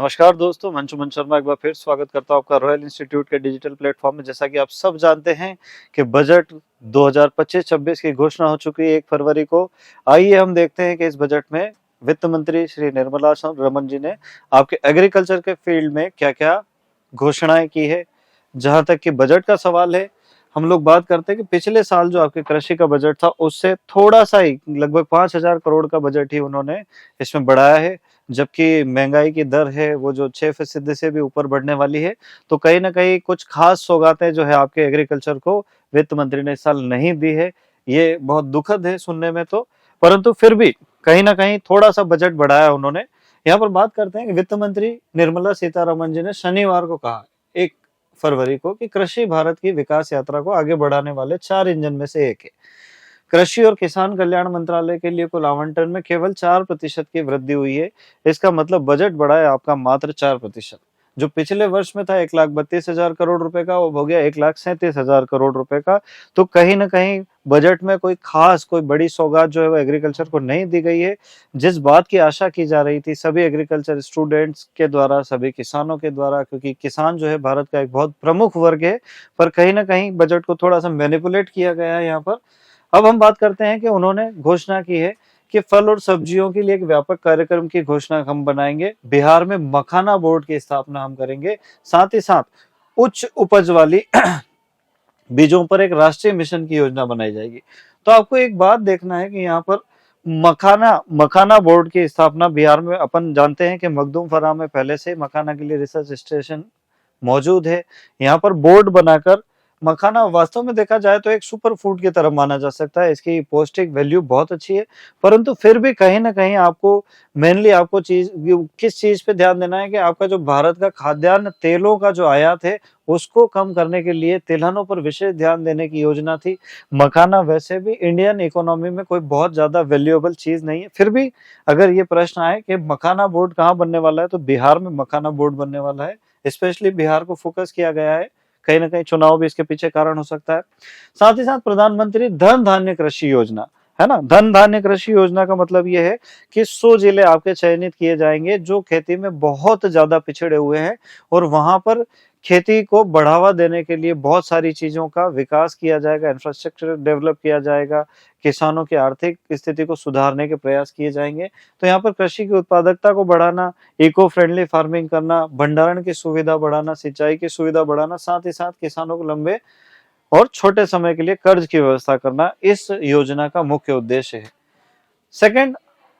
नमस्कार दोस्तों, मैं अंशुमन शर्मा एक बार फिर स्वागत करता हूं आपका रॉयल इंस्टीट्यूट के डिजिटल प्लेटफॉर्म में। जैसा कि आप सब जानते हैं कि बजट 2025-26 की घोषणा हो चुकी है 1 फरवरी को। आइए हम देखते हैं कि इस बजट में वित्त मंत्री श्री निर्मला सीतारमण जी ने आपके एग्रीकल्चर के फील्ड में क्या-क्या घोषणाएं की है। जहां तक कि बजट का सवाल है, हम लोग बात करते हैं कि पिछले साल जो आपके कृषि का बजट था उससे थोड़ा सा ही लगभग 5,000 करोड़ का बजट ही उन्होंने इसमें बढ़ाया है। जबकि महंगाई की दर है वो जो 6% से भी ऊपर बढ़ने वाली है। तो कहीं न कहीं कुछ खास सौगातें जो है आपके एग्रीकल्चर को वित्त मंत्री ने इस साल नहीं दी है। ये बहुत दुखद है सुनने में तो, परंतु फिर भी कहीं न कहीं थोड़ा-सा बजट बढ़ाया उन्होंने। यहाँ पर बात करते हैं कि वित्त मंत्री निर्मला सीतारमण जी ने शनिवार को कहा 1 फरवरी को कि कृषि भारत की विकास यात्रा को आगे बढ़ाने वाले 4 इंजन में से एक है। कृषि और किसान कल्याण मंत्रालय के लिए कुल आवंटन में केवल 4% की वृद्धि हुई है। इसका मतलब बजट बढ़ा है आपका मात्र 4%। जो पिछले वर्ष में था 1,32,000 करोड़ रुपए का, वो हो गया 1,37,000 करोड़ रुपए का। तो कहीं न कहीं बजट में कोई खास कोई बड़ी सौगात जो है वो एग्रीकल्चर को नहीं दी गई है। जिस बात की आशा की जा रही थी सभी एग्रीकल्चर स्टूडेंट्स के द्वारा, सभी किसानों के द्वारा, क्योंकि किसान जो है भारत का एक बहुत प्रमुख वर्ग है, पर कहीं न कहीं बजट को थोड़ा-सा मैनिपुलेट किया गया है यहाँ पर। अब हम बात करते हैं कि उन्होंने घोषणा की है कि फल और सब्जियों के लिए एक व्यापक कार्यक्रम की घोषणा हम बनाएंगे। बिहार में मखाना बोर्ड की स्थापना हम करेंगे। साथ ही साथ उच्च उपज वाली बीजों पर एक राष्ट्रीय मिशन की योजना बनाई जाएगी। तो आपको एक बात देखना है कि यहाँ पर मखाना मखाना बोर्ड की स्थापना बिहार में, अपन जानते हैं कि मखदूम फराह में पहले से मखाना के लिए रिसर्च स्टेशन मौजूद है। यहाँ पर बोर्ड बनाकर मखाना वास्तव में देखा जाए तो एक सुपर फूड की तरह माना जा सकता है। इसकी पौष्टिक वैल्यू बहुत अच्छी है, परंतु फिर भी कहीं न कहीं आपको मेनली आपको किस चीज़ पे ध्यान देना है कि आपका जो भारत का खाद्यान्न तेलों का जो आयात है, उसको कम करने के लिए तिलहनों पर विशेष ध्यान देने की योजना थी। मखाना वैसे भी इंडियन इकोनॉमी में कोई बहुत ज़्यादा वैल्यूएबल चीज़ नहीं है। फिर भी अगर ये प्रश्न आए कि मखाना बोर्ड कहाँ बनने वाला है, तो बिहार में मखाना बोर्ड बनने वाला है। स्पेशली बिहार को फोकस किया गया है। कहीं न कहीं चुनाव भी इसके पीछे कारण हो सकता है। साथ ही साथ प्रधानमंत्री धन धान्य कृषि योजना, है ना? धन धान्य कृषि योजना का मतलब ये है कि 100 जिले आपके चयनित किए जाएंगे जो खेती में बहुत ज्यादा पिछड़े हुए हैं, और वहां पर खेती को बढ़ावा देने के लिए बहुत सारी चीजों का विकास किया जाएगा, इंफ्रास्ट्रक्चर डेवलप किया जाएगा, किसानों की आर्थिक स्थिति को सुधारने के प्रयास किए जाएंगे। तो यहाँ पर कृषि की उत्पादकता को बढ़ाना, इको फ्रेंडली फार्मिंग करना, भंडारण की सुविधा बढ़ाना, सिंचाई की सुविधा बढ़ाना, साथ ही साथ किसानों को लंबे और छोटे समय के लिए कर्ज की व्यवस्था करना इस योजना का मुख्य उद्देश्य है। सेकंड,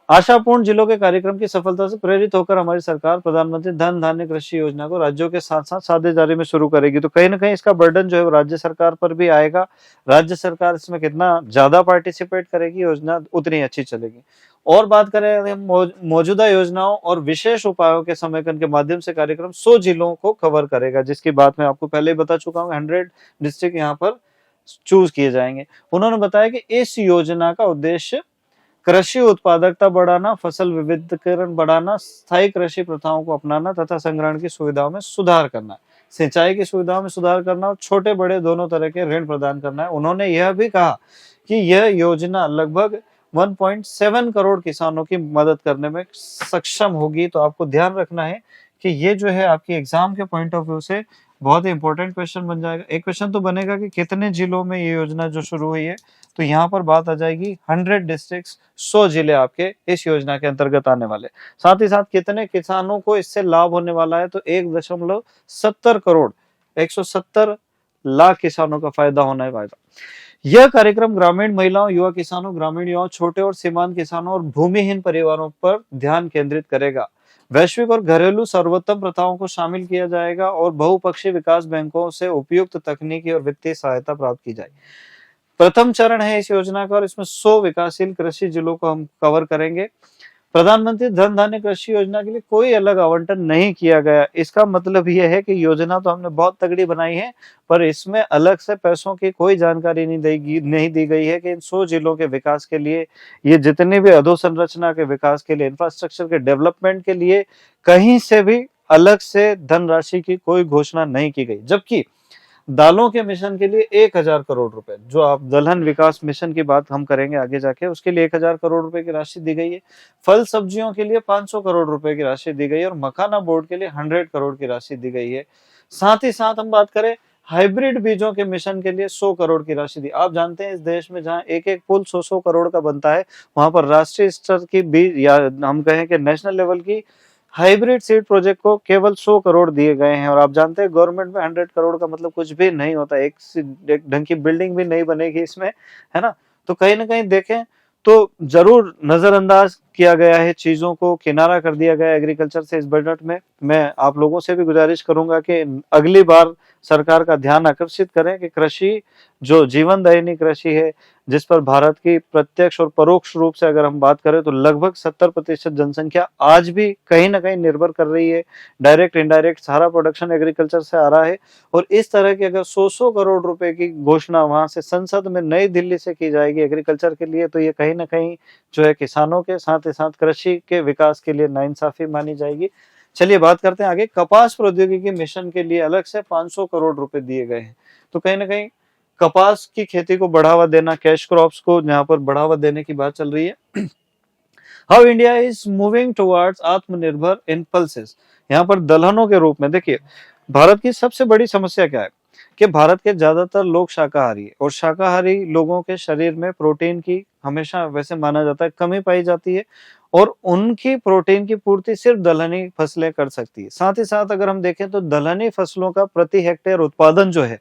आशापूर्ण जिलों के कार्यक्रम की सफलता से प्रेरित होकर हमारी सरकार प्रधानमंत्री धन धान्य कृषि योजना को राज्यों के साथ साथ साझेदारी में शुरू करेगी। तो कहीं ना कहीं इसका बर्डन जो है वो राज्य सरकार पर भी आएगा। राज्य सरकार इसमें कितना ज्यादा पार्टिसिपेट करेगी, योजना उतनी अच्छी चलेगी। और बात करें हम मौजूदा योजनाओं और विशेष उपायों के समेकन के माध्यम से कार्यक्रम 100 जिलों को कवर करेगा, जिसकी बात मैं आपको पहले ही बता चुका हूँ। 100 डिस्ट्रिक्ट यहाँ पर चूज किए जाएंगे। उन्होंने बताया कि इस योजना का उद्देश्य कृषि उत्पादकता बढ़ाना, फसल विविधीकरण बढ़ाना, स्थायी कृषि प्रथाओं को अपनाना तथा संग्रहण की सुविधाओं में सुधार करना, सिंचाई की सुविधाओं में सुधार करना और छोटे बड़े दोनों तरह के ऋण प्रदान करना है। उन्होंने यह भी कहा कि यह योजना लगभग 1.7 करोड़ किसानों की मदद करने में सक्षम होगी। तो आपको ध्यान रखना है कि ये जो है आपकी एग्जाम के पॉइंट ऑफ व्यू से बहुत ही इंपॉर्टेंट क्वेश्चन बन जाएगा। एक क्वेश्चन तो बनेगा कि कितने जिलों में ये योजना जो शुरू हुई है, तो यहाँ पर बात आ जाएगी 100 डिस्ट्रिक्ट्स, 100 जिले आपके इस योजना के अंतर्गत आने वाले। साथ ही साथ कितने किसानों को इससे लाभ होने वाला है, तो 1.70 करोड़ 170 लाख किसानों का फायदा होने वाला। यह कार्यक्रम ग्रामीण महिलाओं, युवा किसानों, ग्रामीण युवाओं, छोटे और सीमांत किसानों और भूमिहीन परिवारों पर ध्यान केंद्रित करेगा। वैश्विक और घरेलू सर्वोत्तम प्रथाओं को शामिल किया जाएगा और बहुपक्षीय विकास बैंकों से उपयुक्त तकनीकी और वित्तीय सहायता प्राप्त की जाएगी। प्रथम चरण है इस योजना का और इसमें 100 विकासशील कृषि जिलों को हम कवर करेंगे। प्रधानमंत्री धन धान्य कृषि योजना के लिए कोई अलग आवंटन नहीं किया गया। इसका मतलब यह है कि योजना तो हमने बहुत तगड़ी बनाई है, पर इसमें अलग से पैसों की कोई जानकारी नहीं दी गई है कि इन 100 जिलों के विकास के लिए, ये जितने भी अधोसंरचना के विकास के लिए, इंफ्रास्ट्रक्चर के डेवलपमेंट के लिए कहीं से भी अलग से धनराशि की कोई घोषणा नहीं की गई। जबकि दालों के मिशन के लिए 1000 करोड़ रुपए, जो आप दलहन विकास मिशन की बात हम करेंगे आगे जाके, उसके लिए 1000 करोड़ रुपए की राशि दी गई है। फल सब्जियों के लिए 500 करोड़ रुपए की राशि दी गई है और मखाना बोर्ड के लिए 100 करोड़ की राशि दी गई है। साथ ही साथ हम बात करें हाइब्रिड बीजों के मिशन के लिए 100 करोड़ की राशि दी। आप जानते हैं इस देश में जहां एक एक पुल 100-100 करोड़ का बनता है, वहां पर राष्ट्रीय स्तर की बीज या हम कहें कि नेशनल लेवल की हाइब्रिड सीड प्रोजेक्ट को केवल 100 करोड़ दिए गए हैं। और आप जानते हैं गवर्नमेंट में 100 करोड़ का मतलब कुछ भी नहीं होता, एक ढंग की बिल्डिंग भी नहीं बनेगी इसमें, है ना। तो कहीं ना कहीं देखें तो जरूर नजरअंदाज किया गया है, चीजों को किनारा कर दिया गया एग्रीकल्चर से इस बजट में। मैं आप लोगों से भी गुजारिश करूंगा कि अगली बार सरकार का ध्यान आकर्षित करें कि कृषि जो जीवन दायिनी कृषि है, जिस पर भारत की प्रत्यक्ष और परोक्ष रूप से अगर हम बात करें तो लगभग 70% जनसंख्या आज भी कहीं ना कहीं निर्भर कर रही है। डायरेक्ट इनडायरेक्ट सारा प्रोडक्शन एग्रीकल्चर से आ रहा है। और इस तरह की अगर 100-100 करोड़ रुपए की घोषणा वहां से संसद में नई दिल्ली से की जाएगी एग्रीकल्चर के लिए, तो ये कहीं ना कहीं जो है किसानों के साथ ही साथ कृषि के विकास के लिए नाइंसाफी मानी जाएगी। चलिए बात करते हैं आगे। कपास प्रौद्योगिकी मिशन के लिए अलग से 500 करोड़ रुपए दिए गए हैं। तो कहीं ना कहीं कपास की खेती को बढ़ावा देना, कैश क्रॉप्स को यहाँ पर बढ़ावा देने की बात चल रही है। How India is moving towards आत्मनिर्भर इन पल्सेस। यहाँ पर दलहनों के रूप में देखिए, भारत की सबसे बड़ी समस्या क्या है कि भारत के ज्यादातर लोग शाकाहारी है और शाकाहारी लोगों के शरीर में प्रोटीन की हमेशा वैसे माना जाता है कमी पाई जाती है और उनकी प्रोटीन की पूर्ति सिर्फ दलहनी फसलें कर सकती है। साथ ही साथ अगर हम देखें तो दलहनी फसलों का प्रति हेक्टेयर उत्पादन जो है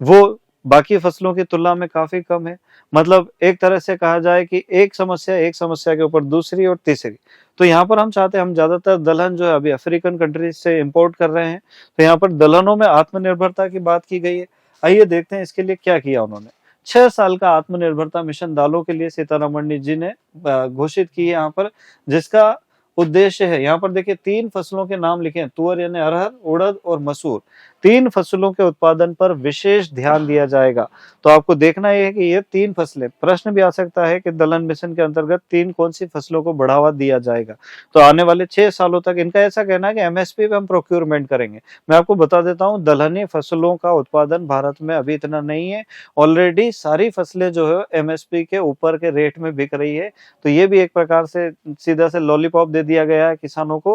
वो बाकी फसलों की तुलना में काफी कम है। मतलब एक तरह से कहा जाए कि एक समस्या के ऊपर दूसरी और तीसरी। तो यहाँ पर हम चाहते हैं, हम ज्यादातर दलहन जो है अभी अफ्रीकन कंट्रीज से इंपोर्ट कर रहे हैं, तो यहाँ पर दलहनों में आत्मनिर्भरता की बात की गई है। आइए देखते हैं इसके लिए क्या किया उन्होंने। 6 साल का आत्मनिर्भरता मिशन दालों के लिए सीतारमण जी ने घोषित की है यहाँ पर, जिसका उद्देश्य है, यहाँ पर देखिए 3 फसलों के नाम लिखे हैं, तुअर यानी अरहर, उड़द और मसूर। 3 फसलों के उत्पादन पर विशेष ध्यान दिया जाएगा। तो आपको देखना है कि ये 3 फसलें, प्रश्न भी आ सकता है कि दलहन मिशन के अंतर्गत 3 कौन सी फसलों को बढ़ावा दिया जाएगा। तो आने वाले 6 सालों तक इनका ऐसा कहना है कि एमएसपी पे हम प्रोक्योरमेंट करेंगे। मैं आपको बता देता हूँ, दलहनी फसलों का उत्पादन भारत में अभी इतना नहीं है। ऑलरेडी सारी फसलें जो है एमएसपी के ऊपर के रेट में बिक रही है। तो ये भी एक प्रकार से सीधा से लॉलीपॉप दे दिया गया है किसानों को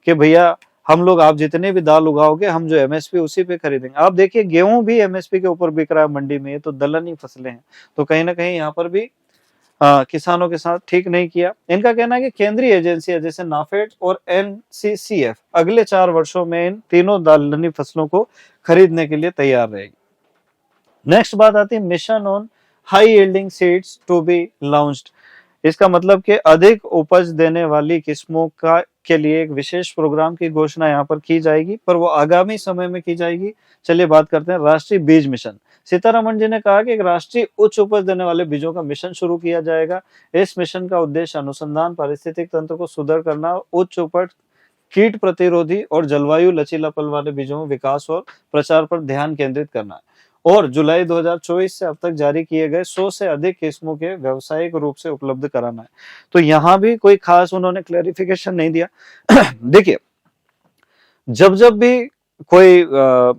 कि भैया हम लोग, आप जितने भी दाल उगाओगे हम जो एमएसपी उसी पे खरीदेंगे। आप देखिए गेहूं भी एमएसपी के ऊपर बिक रहा है मंडी में, ये तो दलहनी फसलें हैं। तो कहीं ना कहीं यहाँ पर भी किसानों के साथ ठीक नहीं किया। इनका कहना है कि केंद्रीय एजेंसियां जैसे नाफेड और एनसीसीएफ अगले 4 वर्षों में इन तीनों दलहनी फसलों को खरीदने के लिए तैयार रहेगी। नेक्स्ट बात आती है mission on high yielding seeds to be launched. इसका मतलब कि अधिक उपज देने वाली किस्मों का के लिए एक विशेष प्रोग्राम की घोषणा यहाँ पर की जाएगी, पर वो आगामी समय में की जाएगी। चलिए बात करते हैं राष्ट्रीय बीज मिशन। सीतारमण जी ने कहा कि एक राष्ट्रीय उच्च उपज देने वाले बीजों का मिशन शुरू किया जाएगा। इस मिशन का उद्देश्य अनुसंधान, पारिस्थितिक तंत्र को सुदृढ़ करना, उच्च उपज, कीट प्रतिरोधी और जलवायु लचीलापन वाले बीजों में विकास और प्रचार पर ध्यान केंद्रित करना है। और जुलाई 2024 से अब तक जारी किए गए 100 से अधिक किस्मों के व्यावसायिक रूप से उपलब्ध कराना है। तो यहाँ भी कोई खास उन्होंने क्लैरिफिकेशन नहीं दिया। देखिए, जब जब भी कोई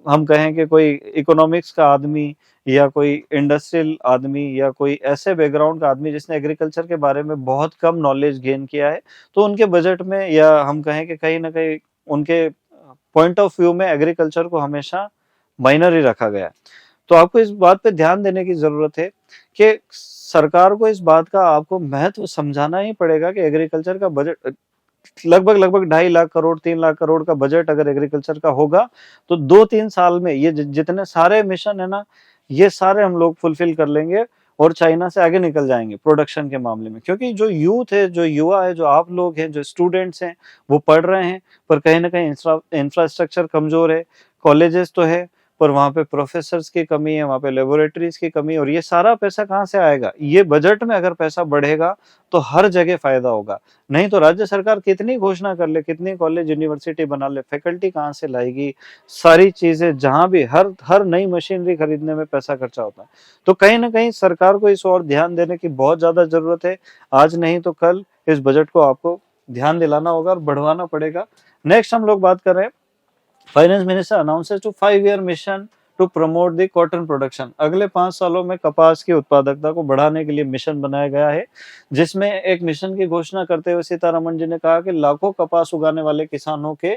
हम कहें कि कोई इकोनॉमिक्स का आदमी या कोई इंडस्ट्रियल आदमी या कोई ऐसे बैकग्राउंड का आदमी जिसने एग्रीकल्चर के बारे में बहुत कम नॉलेज गेन किया है, तो उनके बजट में या हम कहें कि कहीं ना कहीं उनके पॉइंट ऑफ व्यू में एग्रीकल्चर को हमेशा माइनर ही रखा गया है। तो आपको इस बात पे ध्यान देने की जरूरत है कि सरकार को इस बात का आपको महत्व समझाना ही पड़ेगा कि एग्रीकल्चर का बजट लगभग 2.5 लाख करोड़ 3 लाख करोड़ का बजट अगर एग्रीकल्चर का होगा तो 2-3 साल में ये जितने सारे मिशन है ना, ये सारे हम लोग फुलफिल कर लेंगे और चाइना से आगे निकल जाएंगे प्रोडक्शन के मामले में। क्योंकि जो यूथ है, जो युवा है, जो आप लोग हैं, जो स्टूडेंट्स हैं, वो पढ़ रहे हैं, पर कहीं ना कहीं इंफ्रास्ट्रक्चर कमजोर है। कॉलेजेस तो है पर वहाँ पे प्रोफेसर्स की कमी है, वहाँ पे लेबोरेटरीज की कमी है। और ये सारा पैसा कहाँ से आएगा? ये बजट में अगर पैसा बढ़ेगा तो हर जगह फायदा होगा। नहीं तो राज्य सरकार कितनी घोषणा कर ले, कितनी कॉलेज यूनिवर्सिटी बना ले, फैकल्टी कहाँ से लाएगी? सारी चीजें जहां भी हर नई मशीनरी खरीदने में पैसा खर्चा होता है। तो कहीं ना कहीं सरकार को इस ओर ध्यान देने की बहुत ज्यादा जरूरत है। आज नहीं तो कल इस बजट को आपको ध्यान दिलाना होगा और बढ़वाना पड़ेगा। नेक्स्ट हम लोग बात कर रहे हैं finance minister announces two 5-year mission to promote the cotton production. अगले 5 सालों में कपास की उत्पादकता को बढ़ाने के लिए मिशन बनाया गया है, जिसमें एक मिशन की घोषणा करते हुए सीतारमण जी ने कहा कि लाखों कपास उगाने वाले किसानों के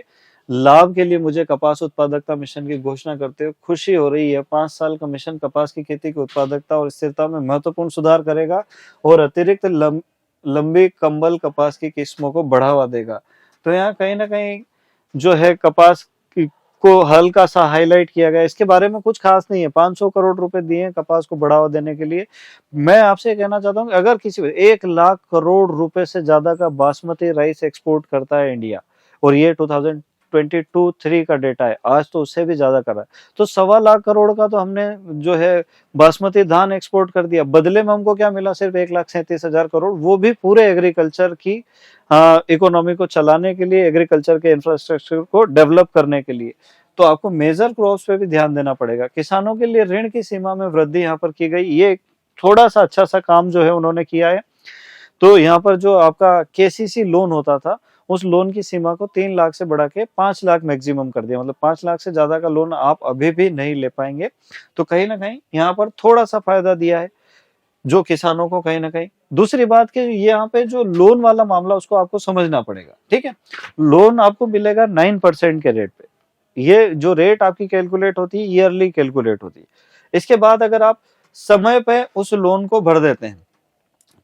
लाभ के लिए मुझे कपास उत्पादकता मिशन की घोषणा करते हुए खुशी हो रही है। 5 साल का मिशन कपास की खेती की उत्पादकता और स्थिरता में महत्वपूर्ण सुधार करेगा और अतिरिक्त लंबी कंबल कपास की किस्मों को बढ़ावा देगा। तो यहाँ कहीं ना कहीं जो है कपास को हल्का सा हाईलाइट किया गया। इसके बारे में कुछ खास नहीं है। 500 करोड़ रुपए दिए हैं कपास को बढ़ावा देने के लिए। मैं आपसे कहना चाहता हूँ कि अगर किसी 1 लाख करोड़ रुपए से ज्यादा का बासमती राइस एक्सपोर्ट करता है इंडिया, और ये 2022-23 का डेटा है, आज तो उससे भी ज्यादा कर रहा है, तो 1.25 लाख करोड़ का तो हमने जो है बासमती धान एक्सपोर्ट कर दिया। बदले में हमको क्या मिला? सिर्फ 1,37,000 करोड़, वो भी पूरे एग्रीकल्चर की इकोनॉमी को चलाने के लिए, एग्रीकल्चर के इंफ्रास्ट्रक्चर को डेवलप करने के लिए। तो आपको मेजर क्रॉप्स पे भी ध्यान देना पड़ेगा। किसानों के लिए ऋण की सीमा में वृद्धि यहाँ पर की गई, ये थोड़ा सा अच्छा सा काम जो है उन्होंने किया है। तो यहाँ पर जो आपका केसीसी लोन होता था, उस लोन की सीमा को 3 लाख से बढ़ा के 5 लाख मैक्सिमम कर दिया। मतलब 5 लाख से ज्यादा का लोन आप अभी भी नहीं ले पाएंगे। तो कहीं ना कहीं यहाँ पर थोड़ा सा फायदा दिया है जो किसानों को कहीं ना कहीं। दूसरी बात कि यहाँ पे जो लोन वाला मामला, उसको आपको समझना पड़ेगा, ठीक है। लोन आपको मिलेगा 9% के रेट पे। ये जो रेट आपकी कैलकुलेट होती है, ईयरली कैलकुलेट होती है। इसके बाद अगर आप समय पे उस लोन को भर देते हैं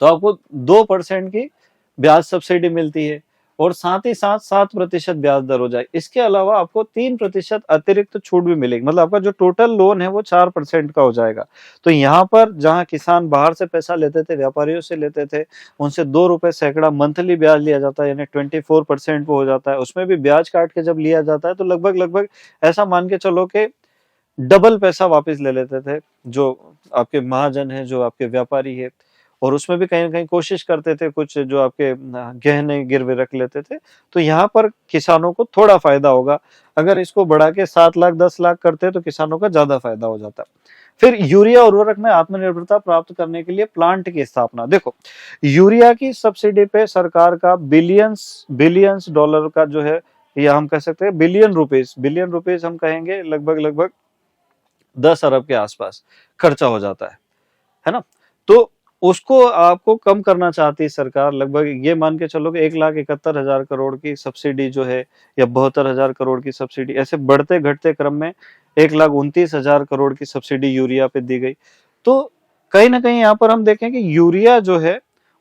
तो आपको 2% की ब्याज सब्सिडी मिलती है, और साथ ही साथ 7% ब्याज दर हो जाए। इसके अलावा आपको 3% अतिरिक्त छूट भी मिलेगी। मतलब आपका जो टोटल लोन है वो 4% का हो जाएगा। तो यहाँ पर जहाँ किसान बाहर से पैसा लेते थे, व्यापारियों से लेते थे, उनसे 2 रुपए सैकड़ा मंथली ब्याज लिया जाता है, यानी 24% वो हो जाता है। उसमें भी ब्याज काट के जब लिया जाता है तो लगभग लगभग ऐसा मान के चलो कि डबल पैसा वापस ले लेते थे जो आपके महाजन है, जो आपके व्यापारी है। और उसमें भी कहीं ना कहीं कोशिश करते थे, कुछ जो आपके गहने गिरवे रख लेते थे। तो यहाँ पर किसानों को थोड़ा फायदा होगा। अगर इसको बढ़ा के 7 लाख 10 लाख करते तो किसानों का ज्यादा फायदा हो जाता। फिर यूरिया उर्वरक में आत्मनिर्भरता प्राप्त करने के लिए प्लांट की स्थापना। देखो, यूरिया की सब्सिडी पे सरकार का बिलियंस बिलियंस डॉलर का जो है, या हम कह सकते हैं बिलियन रुपीज हम कहेंगे, लगभग लगभग 10 अरब के आसपास खर्चा हो जाता है ना। तो उसको आपको कम करना चाहती है सरकार। लगभग ये मान के चलो कि 1,71,000 करोड़ की सब्सिडी जो है, या 72,000 करोड़ की सब्सिडी, ऐसे बढ़ते घटते क्रम में 1,29,000 करोड़ की सब्सिडी यूरिया पे दी गई। तो कहीं ना कहीं यहाँ पर हम देखें कि यूरिया जो है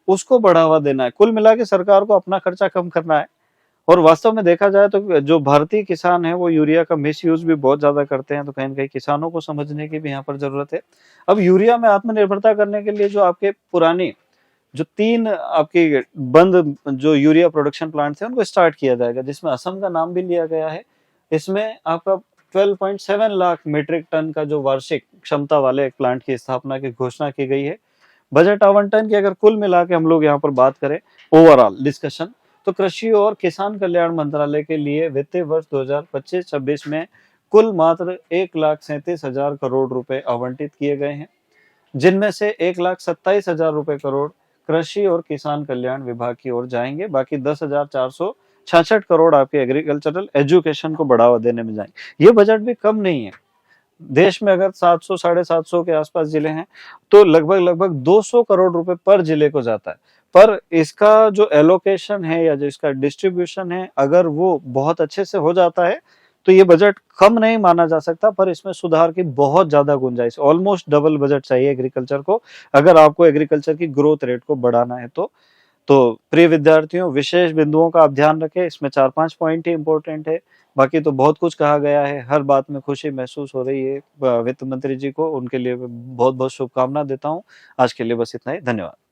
उसको बढ़ावा देना है। कुल मिला के सरकार को अपना खर्चा कम करना है। और वास्तव में देखा जाए तो जो भारतीय किसान है वो यूरिया का मिस यूज भी बहुत ज्यादा करते हैं। तो कहीं ना कहीं किसानों को समझने की भी यहाँ पर जरूरत है। अब यूरिया में आत्मनिर्भरता करने के लिए जो आपके पुरानी जो 3 आपकी बंद जो यूरिया प्रोडक्शन प्लांट थे, उनको स्टार्ट किया जाएगा, जिसमें असम का नाम भी लिया गया है। इसमें आपका 12.7 लाख मीट्रिक टन का जो वार्षिक क्षमता वाले एक प्लांट की स्थापना की घोषणा की गई है। बजट आवंटन की अगर कुल मिला के हम लोग यहाँ पर बात करें, ओवरऑल डिस्कशन, तो कृषि और किसान कल्याण मंत्रालय के लिए वित्तीय वर्ष 2025-26 में कुल मात्र 1,37,000 करोड़ रुपए आवंटित किए गए हैं, जिनमें से 1,27,000 रुपए करोड़ कृषि और किसान कल्याण विभाग की ओर जाएंगे। बाकी 10,466 करोड़ आपके एग्रीकल्चरल एजुकेशन को बढ़ावा देने में जाएंगे। ये बजट भी कम नहीं है। देश में अगर 700 750 के आसपास जिले हैं तो लगभग लगभग 200 करोड़ रुपए पर जिले को जाता है। पर इसका जो एलोकेशन है या जो इसका डिस्ट्रीब्यूशन है, अगर वो बहुत अच्छे से हो जाता है तो ये बजट कम नहीं माना जा सकता। पर इसमें सुधार की बहुत ज्यादा गुंजाइश, ऑलमोस्ट डबल बजट चाहिए एग्रीकल्चर को, अगर आपको एग्रीकल्चर की ग्रोथ रेट को बढ़ाना है तो प्रिय विद्यार्थियों, विशेष बिंदुओं का आप ध्यान रखें। इसमें 4-5 पॉइंट ही इंपॉर्टेंट है। बाकी तो बहुत कुछ कहा गया है। हर बात में खुशी महसूस हो रही है वित्त मंत्री जी को। उनके लिए बहुत बहुत शुभकामना देता हूँ। आज के लिए बस इतना ही। धन्यवाद।